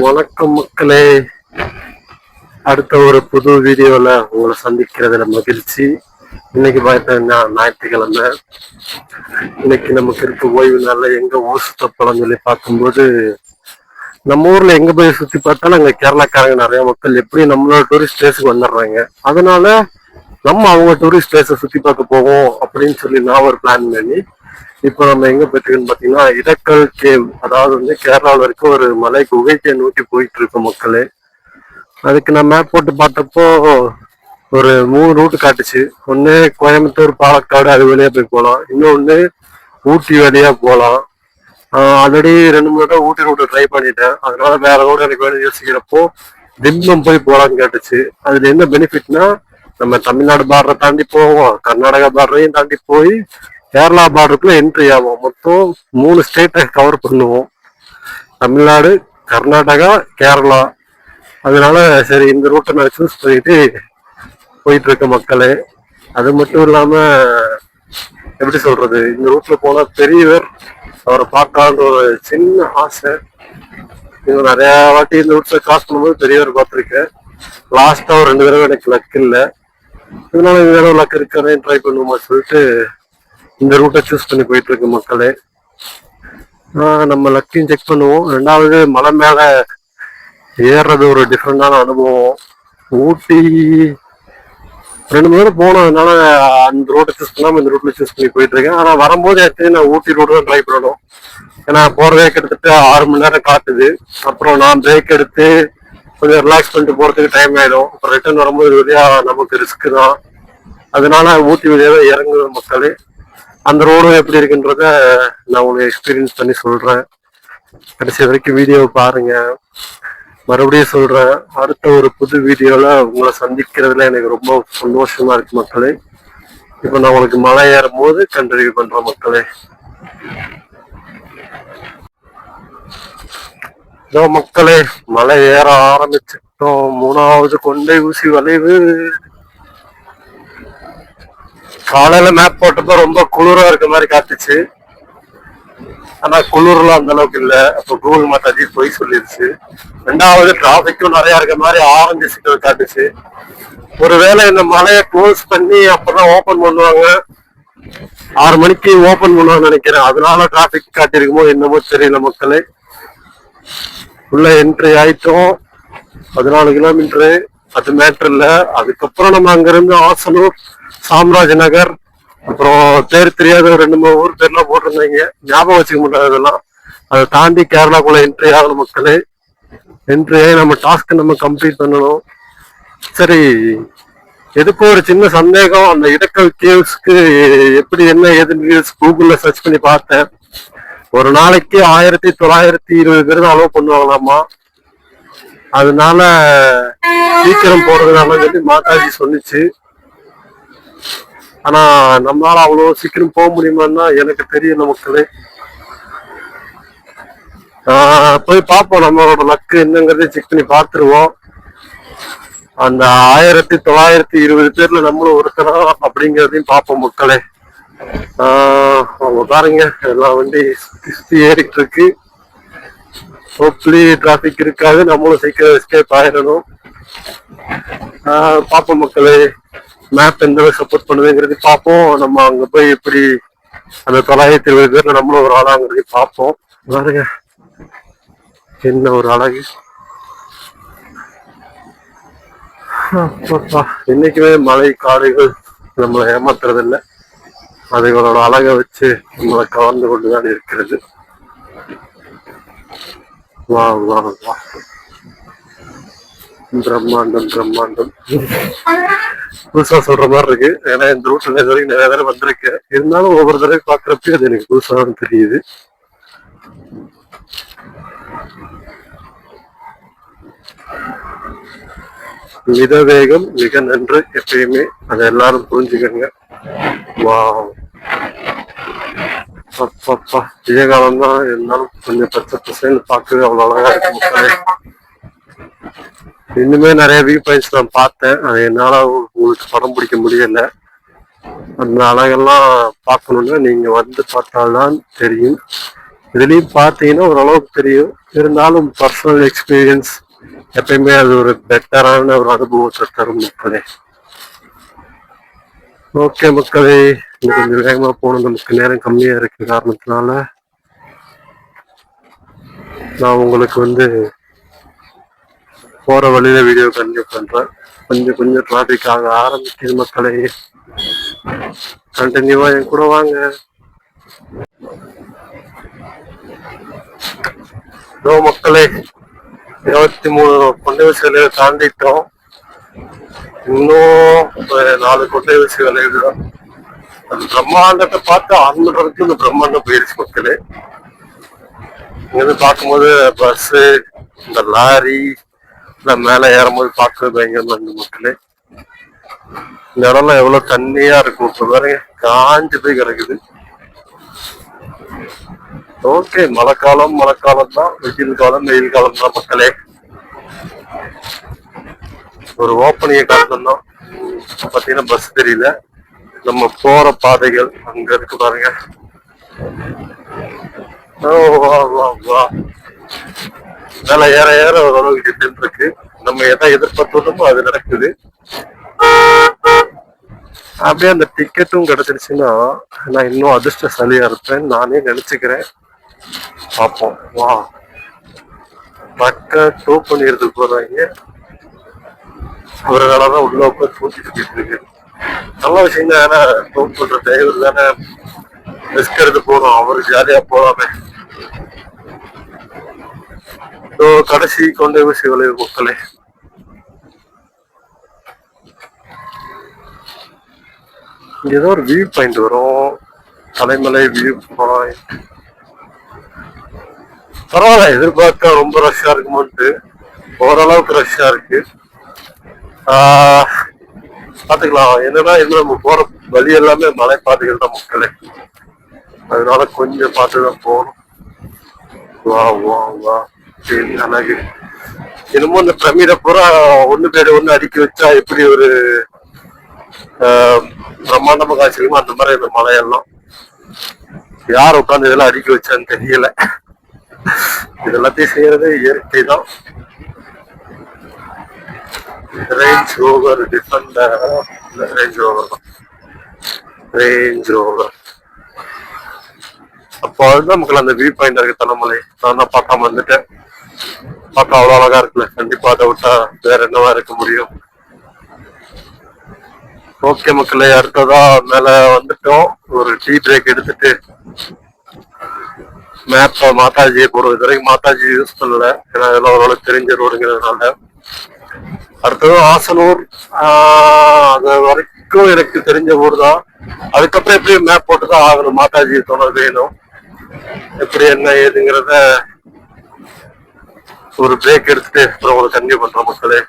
வணக்கம் மக்களே. அடுத்த ஒரு புது வீடியோல உங்களை சந்திக்கிறதுல மகிழ்ச்சி. இன்னைக்கு பார்த்தீங்கன்னா ஞாயிற்றுக்கிழமை. இன்னைக்கு நமக்கு இருக்க ஓய்வு நாள்ல எங்க ஊர் சுத்த போலாம் சொல்லி பார்க்கும்போது, நம்ம ஊர்ல எங்க போய் சுத்தி பார்த்தாலும் அங்க கேரளாக்காரங்க நிறைய மக்கள் எப்படி நம்மளோட டூரிஸ்ட் பிளேஸுக்கு வந்துடுறாங்க. அதனால நம்ம அவங்க டூரிஸ்ட் பிளேஸை சுத்தி பார்க்க போவோம் அப்படின்னு சொல்லி நான் ஒரு பிளான் பண்ணி இப்போ நம்ம எங்க போயிட்டுருக்குன்னு பாத்தீங்கன்னா இடக்கல் கேவ், அதாவது வந்து கேரளாவில் இருக்க ஒரு மலை குகைக்கு நோக்கி போயிட்டு இருக்கோம் மக்களே. அதுக்கு நான் மேப் போட்டு பார்த்தப்போ ஒரு 3 ரூட் காட்டுச்சு. ஒன்று கோயம்புத்தூர், பாலக்காடு அது வழியா போய் போகலாம், இன்னொன்று ஊட்டி வழியா போகலாம். ஆல்ரெடி 2-3 தடவை ஊட்டி ரூட்டை ட்ரை பண்ணிட்டேன், அதனால வேற ரோடு எனக்கு வேணும் யோசிக்கிறப்போ திம்பம் போய் போகலான்னு கேட்டுச்சு. அதுல என்ன பெனிஃபிட்னா, நம்ம தமிழ்நாடு பார்டரை தாண்டி போவோம், கர்நாடகா பார்டரையும் தாண்டி போய் கேரளா பார்டருக்குள்ள என்ட்ரி ஆகும். மொத்தம் 3 ஸ்டேட்டை கவர் பண்ணுவோம், தமிழ்நாடு, கர்நாடகா, கேரளா. அதனால சரி இந்த ரூட்டை நான் சூஸ் பண்ணிட்டு போயிட்டு இருக்க மக்களே. அது மட்டும் இல்லாம எப்படி சொல்றது, இந்த ரூட்ல போனா பெரியவர் அவரை பார்க்கலான்ற ஒரு சின்ன ஆசை. இன்னும் நிறைய வாட்டி இந்த ரூட்ல கிராஸ் பண்ணும்போது பெரியவர் பார்த்துருக்கேன். லாஸ்டா ஒரு 2 தடவை எனக்கு லக் இல்லை, இதனால இந்த தடவை லக் இருக்கானே ட்ரை பண்ணுவோமா சொல்லிட்டு இந்த ரூட்டை சூஸ் பண்ணி போயிட்டு இருக்கு மக்களே. நம்ம லக்கையும் செக் பண்ணுவோம். 2வது மலை மேல ஏறுறது ஒரு டிஃப்ரெண்டான அனுபவம். ஊட்டி 2-3 தடவை போனோம், அதனால அந்த ரூட்டை சூஸ் பண்ணாம இந்த ரூட்ல சூஸ் பண்ணி போயிட்டு இருக்கேன். ஆனா வரும்போது ஆக்சுவலி நான் ஊட்டி ரூட் தான் ட்ரை பண்ணணும். ஏன்னா போறதே கிட்டத்தட்ட 6 மணி நேரம் காட்டுது. அப்புறம் நான் பிரேக் எடுத்து கொஞ்சம் ரிலாக்ஸ் பண்ணிட்டு போறதுக்கு டைம் ஆயிடும். அப்புறம் ரிட்டர்ன் வரும்போது வழியா நமக்கு ரிஸ்க் தான். அதனால ஊட்டி வழியாவே இறங்குற மக்களே. அந்த ரோடும் எப்படி இருக்குன்றத நான் உங்களுக்கு எக்ஸ்பீரியன்ஸ் பண்ணி சொல்றேன். கடைசி வரைக்கும் வீடியோவை பாருங்க. மறுபடியும் சொல்றேன், அடுத்த ஒரு புது வீடியோல உங்களை சந்திக்கிறதுல எனக்கு ரொம்ப சந்தோஷமா இருக்கு மக்களே. இப்போ நான் உங்களுக்கு மலை ஏறும் போது கண்டினியூ பண்றேன் மக்களே. இதோ மக்களே, மலை ஏற ஆரம்பிச்சிட்டோம். 3வது கொண்டை ஊசி வளைவு. காலையில மேப் போட்டப்போ ரொம்ப குளிரா இருக்க மாதிரி காட்டுச்சு, ஆனா குளிர்லாம் அந்த அளவுக்கு இல்லை. அப்போ கூகுள் மேப் அதிகம் போய் சொல்லிருச்சு. 2வது டிராபிக்கும் நிறைய இருக்க மாதிரி ஆரஞ்சு சிக்னல் காட்டுச்சு. ஒருவேளை இந்த மலையை க்ளோஸ் பண்ணி அப்பதான் ஓபன் பண்ணுவாங்க, 6 மணிக்கு ஓபன் பண்ணுவாங்கன்னு நினைக்கிறேன். அதனால டிராபிக் காட்டியிருக்குமோ என்னமோ தெரியல மக்களே. உள்ள என்ட்ரி ஆயிட்டோம். 14 கிலோமீட்டரு, அது மேட்டர் இல்லை. அதுக்கப்புறம் நம்ம அங்கிருந்து ஆசனூர், சாம்ராஜ் நகர், அப்புறம் பேர் தெரியாத 2-3 ஊர் பேர்லாம் போட்டிருந்தாங்க, ஞாபகம் வச்சுக்க முடியாது அதெல்லாம். அதை தாண்டி கேரளாக்குள்ள என்ட்ரி ஆகணும் மக்களே. என்ட்ரி ஆகி நம்ம டாஸ்க் நம்ம கம்ப்ளீட் பண்ணணும். சரி, எதுக்கும் ஒரு சின்ன சந்தேகம், அந்த இடக்கல் கேவ்ஸ்க்கு எப்படி என்ன ஏதுன்னு கூகுள்ல சர்ச் பண்ணி பார்த்தேன். ஒரு நாளைக்கு 1920 பேர் தான் அலோவ் பண்ணுவாங்களாமா. அதனால சீக்கிரம் போறதுனால சொல்லி மாதாஜி சொன்னிச்சு. ஆனா நம்மளால அவ்வளவு சீக்கிரம் போக முடியுமான்னா எனக்கு தெரியல மக்களே. போய் பார்ப்போம், நம்மளோட லக்கு என்னங்கிறத செக் பண்ணி பார்த்துருவோம். அந்த 1920 பேர்ல நம்மளும் ஒருத்தரா அப்படிங்கிறதையும் பார்ப்போம் மக்களே. அவங்க பாருங்க, எல்லா வண்டி சுத்தி சுத்தி ஏறிட்டு இருக்கு. ஹோப்ஃபுல்லி டிராபிக் இருக்காது, நம்மளும் சீக்கிரம் எஸ்கேப் ஆயிடணும். பார்ப்போம் மக்களே, மேப் எந்த அளவுக்கு சப்போர்ட் பண்ணுதுங்கிறது பார்ப்போம். நம்ம அங்க போய் எப்படி அந்த 920 பேர்ல நம்மளும் ஒரு ஆளாங்கிறது பார்ப்போம். பாருங்க என்ன ஒரு அழகு. என்னைக்குமே மலை காடுகள் நம்மளை ஏமாத்துறது இல்லை, அதுகளோட அழகை வச்சு நம்மளை கவர்ந்து கொண்டுதான் இருக்கிறது. வா வா வா, பிரம்மாண்டம் பிரம்மாண்டம். புதுசா சொல்ற மாதிரி இருக்கு, ஏன்னா இந்த ரூட்ல இது வரைக்கும் நிறைய தடவை வந்திருக்கு. இருந்தாலும் ஒவ்வொரு தடவை பாக்குறப்ப அது எனக்கு புதுசா தெரியுது. மித வேகம் மிக நன்று எப்பயுமே, அதை எல்லாரும் புரிஞ்சுக்கங்க. வா அப்பப்பா, இதே காலம் தான் இருந்தாலும் கொஞ்சம் பச்சை பசங்க பார்க்கவே அவ்வளோ அழகா இருக்கு மக்களே. இன்னுமே நிறைய வியூ பாயிண்ட்ஸ் நான் பார்த்தேன், அது என்னால உங்களுக்கு படம் பிடிக்க முடியல. அந்த அழகெல்லாம் பார்க்கணுன்னா நீங்க வந்து பார்த்தால்தான் தெரியும். இதுலயும் பாத்தீங்கன்னா ஓரளவுக்கு தெரியும். இருந்தாலும் பர்சனல் எக்ஸ்பீரியன்ஸ் எப்பயுமே அது ஒரு பெட்டரான ஒரு அனுபவத்தை தரும் மக்களே. ஓகே மக்களே, கொஞ்சம் வேகமா போகணும், நமக்கு நேரம் கம்மியா இருக்கு காரணத்தினால நான் உங்களுக்கு போற வழியில வீடியோ கண்டினியூ பண்றேன். கொஞ்சம் டிராபிக் ஆக ஆரம்பிக்குது மக்களே. கண்டினியூவா என் கூட வாங்க. மக்களே, 23 கொண்டை சிலையை தாண்டிட்டோம். இன்னும் 4 கொண்டை சிலைகள் தான். அந்த பிரம்மாண்டத்தை பார்த்து ஆன்மீகத்துக்கு இந்த பிரம்மாண்டம் போயிருச்சு மக்களே. இங்கிருந்து பார்க்கும்போது பஸ், இந்த லாரி மேல ஏறும்போது பார்க்கறது பயங்கரமா இருந்து மக்களே. இந்த இடம்லாம் எவ்வளவு தண்ணியா இருக்கும், இப்ப பாருங்க காஞ்சு போய் கிடக்குது. ஓகே, மழை காலம் தான், வெயில் காலம் தான் மக்களே. ஒரு ஓப்பனிங்க காரணம் தான் பாத்தீங்கன்னா பஸ் தெரியல. நம்ம போற பாதைகள் அங்க இருக்கு பாருங்க. மேல ஏற ஓரளவுக்கு டிஸ்டன்ஸ் இருக்கு. நம்ம எதை எதிர்பார்த்தோமோ அது நடக்குது. அப்படியே அந்த டிக்கெட்டும் கிடைச்சிருச்சுன்னா நான் இன்னும் அதிர்ஷ்டசாலியா இருப்பேன் நானே நினைச்சுக்கிறேன். பார்ப்போம். வா, பக்க டோ பண்ணிடுறது போறாங்க. அவர்களாலதான் உள்ள உட்காந்து தூக்கிட்டு இருக்கு. நல்ல விஷயம் தான். ஏன்னா டோ பண்ற டிரைவர் தானே ரிஸ்க் எடுத்து போகணும், அவரு ஜாலியா போலாமே. கடைசி கொண்டை ஊசி வளைவு மக்களே. இங்க ஏதோ ஒரு வியூ பாயிண்ட் வரும், தலைமலை வியூ பாயிண்ட். பரவாயில்ல, எதிர்பார்க்க ரொம்ப ரஷ்ஷா இருக்குமோன்ட்டு ஓரளவுக்கு ரஷ்ஷா இருக்கு. பாத்துக்கலாம். என்னன்னா இன்னும் நம்ம போற வழி எல்லாமே மலை பாதைகள் தான் மக்களே. அதனால கொஞ்சம் பார்த்துதான் போகணும். வா வா வா, அழகு. என்னமோ இந்த பிரமிட பூரா ஒண்ணு பேரு ஒண்ணு அடுக்கி வச்சா எப்படி ஒரு பிரம்மாண்டமா காய்ச்சிருக்குமோ அந்த மாதிரி இந்த மலையெல்லாம் யார் உட்காந்து இதெல்லாம் அடுக்கி வச்சான்னு தெரியல. இது எல்லாத்தையும் செய்யறது இயற்கை தான். Range rover Defender, range rover தான், ரேஞ்ச் ரோவர். அப்போ அதுதான் மக்கள் அந்த வியூ பாயிண்ட் இருக்கு தலைமலை. நான் தான் பார்க்காம வந்துட்டேன். பார்க்க அவ்வளவு அழகா இருக்குல்ல. கண்டிப்பா அதை விட்டா வேற என்னவா இருக்க முடியும். ஓகே மக்களே, அடுத்ததா மேல வந்துட்டோம். ஒரு டீ பிரேக் எடுத்துட்டு மேப்ப மாதாஜியை போடுவோம். இது வரைக்கும் மாதாஜி யூஸ் பண்ணல, ஏன்னா இதெல்லாம் ஓரளவுக்கு தெரிஞ்ச ரோடுங்கிறதுனால. அடுத்தது ஆசனூர். அது வரைக்கும் எனக்கு தெரிஞ்ச ஊர் தான். அதுக்கப்புறம் எப்படியும் மேப் போட்டுதான் ஆகணும். மாதாஜி துணை வேணும். எப்படி என்ன ஏதுங்கிறத ஒரு பிரேக் எடுத்துட்டு அப்புறம் உங்களுக்கு கண்டினியூ பண்றோம் மக்களே.